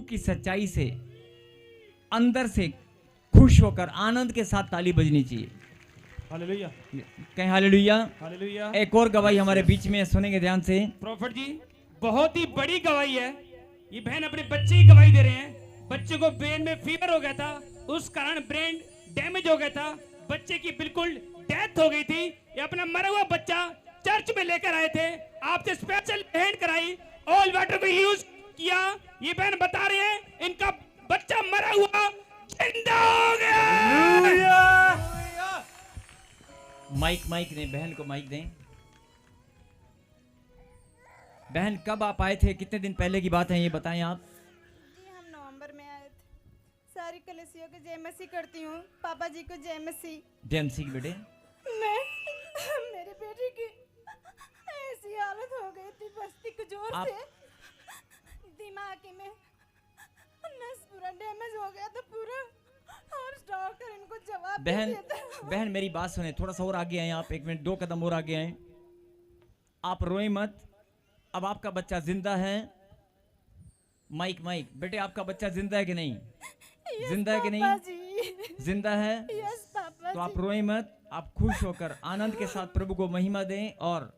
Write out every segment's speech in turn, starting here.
की सच्चाई से अंदर से खुश होकर आनंद के साथ ताली बजनी चाहिए। हालेलुया, कहें हालेलुया। हालेलुया। एक और गवाही हमारे बीच में है, सुनेंगे ध्यान से। प्रॉफिट जी, बहुत ही बड़ी गवाही है। ये बहन अपने बच्चे की गवाही दे रहे हैं। बच्चे को ब्रेन में फीवर हो गया था, उस कारण ब्रेन डैमेज हो गया था, बच्चे की बिल्कुल डेथ हो गई थी। ये अपना मरा हुआ बच्चा चर्च में लेकर आए थे, आपसे स्पेशल हैंड कराई, ऑल वाटर को यूज किया। ये बहन बता रहे हैं इनका बच्चा मरा हुआ जिंदा हो गया। माइक दें, बहन को माइक दें। बहन कब आप आए थे, कितने दिन पहले की बात है ये बताएं आप। जी हम नवंबर में आए थे। सारी कलेसियों को जय मसीह करती हूँ, पापा जी को जय मसीह। जेएमसी के बेटे। मैं मेरे बेटे की ऐसी हालत हो गई थी बस्ती के जोर आप- से, दिमाग में नस पूरा डैमेज हो गया था पूरा, और डॉक्टर इनको जवाब भी बहन देता है। बहन मेरी बात सुने, थोड़ा सा और आगे आए आप, 1 मिनट 2 कदम और आगे आए। आप रोए मत, अब आपका बच्चा जिंदा है। माइक बेटे, आपका बच्चा जिंदा है कि नहीं? यस जिंदा है कि पापा नहीं? जी, जिंदा है। यस पापा तो आप जी। रोए मत, आप खुश होकर आनंद के साथ प्रभु को महिमा दें और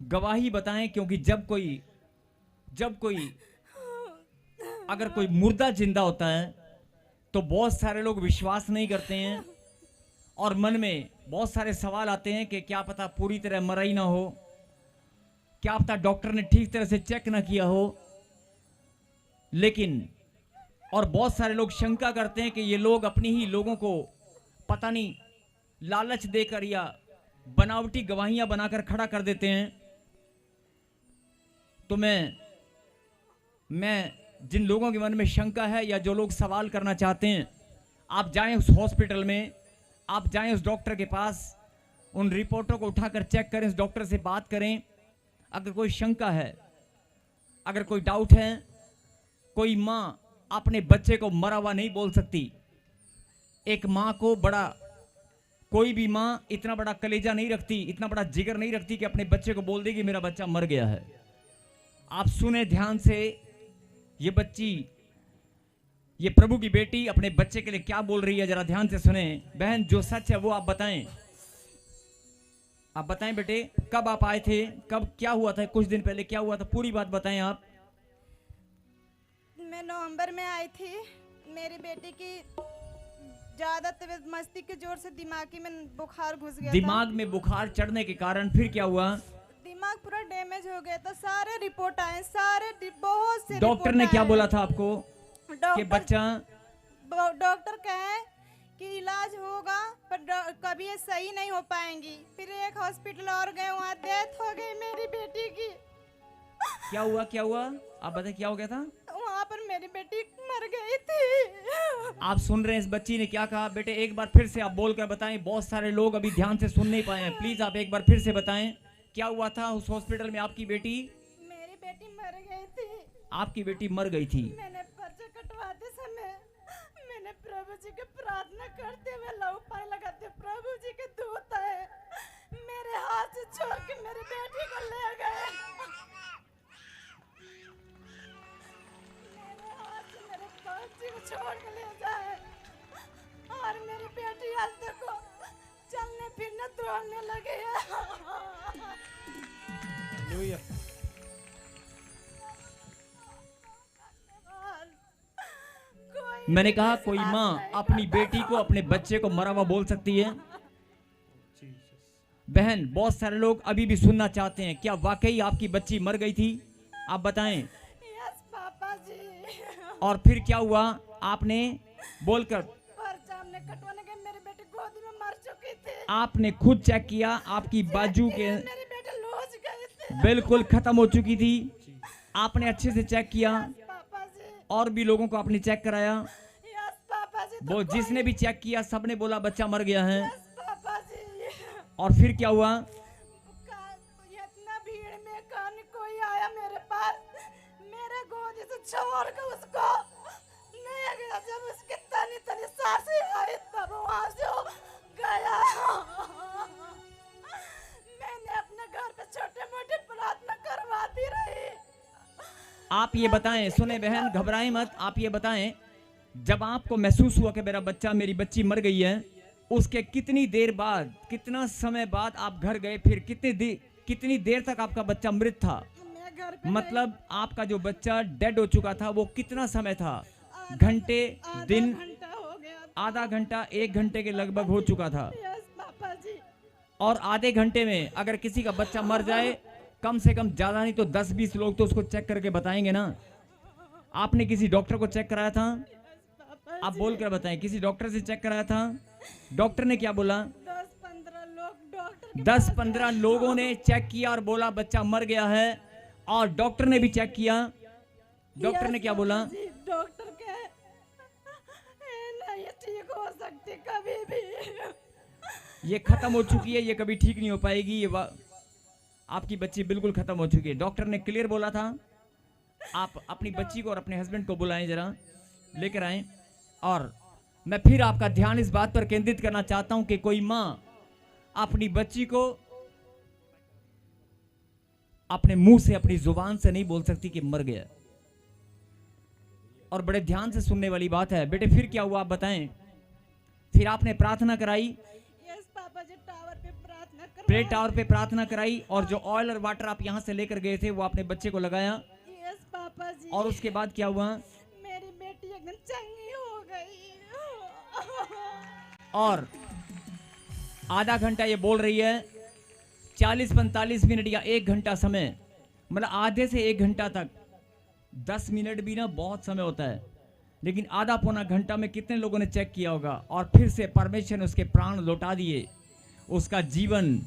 गवाही बताएं, क्योंकि जब कोई अगर कोई मुर्दा जिंदा होता है तो बहुत सारे लोग विश्वास नहीं करते हैं और मन में बहुत सारे सवाल आते हैं कि क्या पता पूरी तरह मरा ही ना हो, क्या पता डॉक्टर ने ठीक तरह से चेक ना किया हो। लेकिन और बहुत सारे लोग शंका करते हैं कि ये लोग अपनी ही लोगों को पता नहीं लालच देकर या बनावटी गवाहियां बनाकर खड़ा कर देते हैं। तो मैं जिन लोगों के मन में शंका है या जो लोग सवाल करना चाहते हैं, आप जाएं उस हॉस्पिटल में, आप जाएं उस डॉक्टर के पास, उन रिपोर्टों को उठाकर चेक करें, उस डॉक्टर से बात करें। अगर कोई शंका है, अगर कोई डाउट है, कोई माँ अपने बच्चे को मरा हुआ नहीं बोल सकती। एक माँ को कोई भी माँ इतना बड़ा कलेजा नहीं रखती, इतना बड़ा जिगर नहीं रखती कि अपने बच्चे को बोल दे कि मेरा बच्चा मर गया है। आप सुने ध्यान से, ये बच्ची, ये प्रभु की बेटी अपने बच्चे के लिए क्या बोल रही है, जरा ध्यान से सुने। बहन जो सच है वो आप बताएं, आप बताएं बेटे, कब आप आए थे, कब क्या हुआ था, कुछ दिन पहले क्या हुआ था, पूरी बात बताएं आप। मैं नवंबर में आई थी। मेरी बेटी की ज्यादा तबीयत मस्ती के जोर से दिमागी में बुखार घुस गया दिमाग में बुखार चढ़ने के कारण फिर क्या हुआ? दिमाग पूरा डैमेज हो गया था। सारे रिपोर्ट आए, बहुत से डॉक्टर ने क्या बोला था आपको कि बच्चा? डॉक्टर कहे कि इलाज होगा पर कभी ये सही नहीं हो पाएंगी। फिर एक हॉस्पिटल और गए, वहाँ डेथ हो गई मेरी बेटी की। क्या हुआ आप बताएं, क्या हो गया था? वहाँ पर मेरी बेटी मर गई थी। आप सुन रहे हैं इस बच्ची ने क्या कहा? बेटे एक बार फिर से आप बोल कर बताएं, बहुत सारे लोग अभी ध्यान से सुन नहीं पाए हैं। प्लीज आप एक बार फिर से बताएं, क्या हुआ था उस हॉस्पिटल में? आपकी बेटी, मेरी बेटी मर गई थी। आपकी बेटी मर गई थी। मैंने पर्चा कटवाते समय मैंने प्रभु जी के प्रार्थना करते हुए लहू पानी लगाते, प्रभु जी के दूत है, मेरे हाथ से छोड़ के मेरी बेटी को ले गए। मेरे हाथ से मेरे बच्ची को छोड़ के ले जाए, और मेरी बेटी आज देखो चलने फिरने दौड़ने लगी है। हालेलुया। मैंने कहा कोई माँ अपनी बेटी को, अपने बच्चे को मरा हुआ बोल सकती है? बहन बहुत सारे लोग अभी भी सुनना चाहते हैं, क्या वाकई आपकी बच्ची मर गई थी? आप बताएं। यस पापा जी। और फिर क्या हुआ? आपने बोलकर, पर्चा हमने कटवाने गए, मेरी बेटी गोदी में मर चुकी थी। आपने खुद चेक किया, आपकी बाजू के मेरी बेटी लूज गई थी। बिल्कुल खत्म हो चुकी थी। आपने अच्छे से चेक किया, पापा जी। और भी लोगों को आपने चेक कराया। यस पापा जी। वो जिसने भी चेक किया सबने बोला बच्चा मर गया है। यस पापा जी। और फिर क्या हुआ? इतना भीड़ में कौन कोई आया मेरे पास, मेरे गोदी से छोड़ के उसको ले गया। जब उसकी तनी तनी सांसें आई तब वहां से वो गया। मैंने अपने घर पे छोटे मोटे प्रार्थना करवाती रही। आप ये बताएं, सुने बहन, घबराएं मत, आप ये बताएं, जब आपको महसूस हुआ कि मेरा बच्चा, मेरी बच्ची मर गई है, उसके कितनी देर बाद, कितना समय बाद आप घर गए, फिर कितनी देर तक आपका बच्चा मृत था? मैं घर पे मतलब आपका जो बच्चा डेड हो चुका था वो कितना समय था? घंटे, दिन, घंटा हो गया। आधा घंटा, 1 घंटे के लगभग हो चुका था। यस पापा जी। और आधे घंटे में अगर किसी का बच्चा मर जाए, कम से कम ज्यादा नहीं तो 10-20 लोग तो उसको चेक करके बताएंगे ना। आपने किसी डॉक्टर को चेक कराया था? पापा आप बोल कर बताएं, किसी डॉक्टर से चेक कराया था? डॉक्टर ने क्या बोला? 10-15 लोग डॉक्टर के 10-15 लोगों ने चेक किया और बोला बच्चा मर गया है, और डॉक्टर ने भी चेक किया। डॉक्टर ने क्या बोला? जी, डॉक्टर के नहीं ठीक हो सकती कभी भी। ये खत्म हो चुकी है, ये कभी ठीक नहीं हो पाएगी, आपकी बच्ची बिल्कुल खत्म हो चुकी है। डॉक्टर ने क्लियर बोला था। आप अपनी बच्ची को और अपने हस्बैंड को बुलाएं, जरा लेकर आएं। और मैं फिर आपका ध्यान इस बात पर केंद्रित करना चाहता हूं कि कोई मां अपनी बच्ची को अपने मुंह से, अपनी जुबान से नहीं बोल सकती कि मर गया। और बड़े ध्यान से सुनने वाली बात है। बेटे फिर क्या हुआ आप बताएं? फिर आपने प्रार्थना कराई? यस पापा जी, टावर पे प्रार्थना कर। प्रे टावर पे प्रार्थना कराई, और जो ऑयल और वाटर आप यहां से लेकर गए थे वो आपने बच्चे को लगाया। यस पापा जी। और उसके बाद क्या हुआ? मेरी बेटी एकदम चंगी हो गई। और आधा घंटा ये बोल रही है, 40-45 मिनट या 1 घंटा समय, मतलब आधे से 1 घंटा तक। 10 मिनट भी ना बहुत समय होता है, लेकिन आधा पौना घंटा में कितने लोगों ने चेक किया होगा? और फिर से परमेश्वर ने उसके प्राण लौटा दिए, उसका जीवन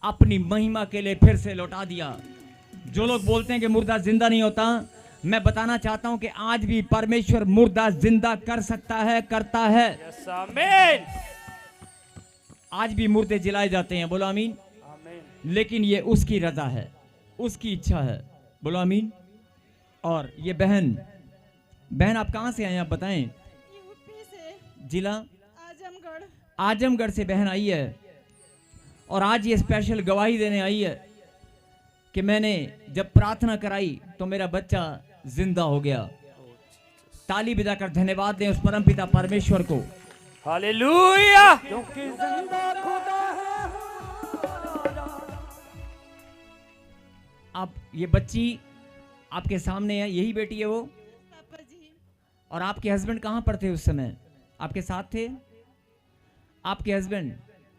अपनी महिमा के लिए फिर से लौटा दिया। जो लोग बोलते हैं कि मुर्दा जिंदा नहीं होता, मैं बताना चाहता हूं कि आज भी परमेश्वर मुर्दा जिंदा कर सकता है, करता है। यस आमीन। आज भी मुर्दे जिलाए जाते हैं, बोलो आमीन। आमीन। लेकिन ये उसकी रजा है, उसकी इच्छा है, बोलो आमीन। और ये बहन आप कहां से आए हैं आप बताएं? यूपी से, जिला आजमगढ़। आजमगढ़ से बहन आई है, और आज ये स्पेशल गवाही देने आई है कि मैंने जब प्रार्थना कराई तो मेरा बच्चा जिंदा हो गया। ताली बजाकर धन्यवाद दें उस परमपिता परमेश्वर को। हालेलुया। अब ये बच्ची आपके सामने है, यही बेटी है वो? पापा जी। और आपके हस्बैंड कहां पर थे उस समय? आपके साथ थे? आपके हस्बैंड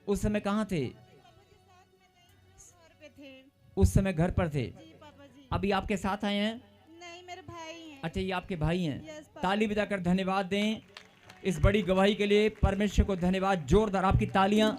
उस समय कहां थे? घर पे थे। उस समय घर पर थे। जी पापा जी। अभी आपके साथ आए हैं? नहीं, मेरे भाई हैं। अच्छा, ये आपके भाई हैं। Yes papa. ताली बजाकर धन्यवाद दें इस बड़ी गवाही के लिए। परमेश्वर को धन्यवाद, जोरदार आपकी तालियां।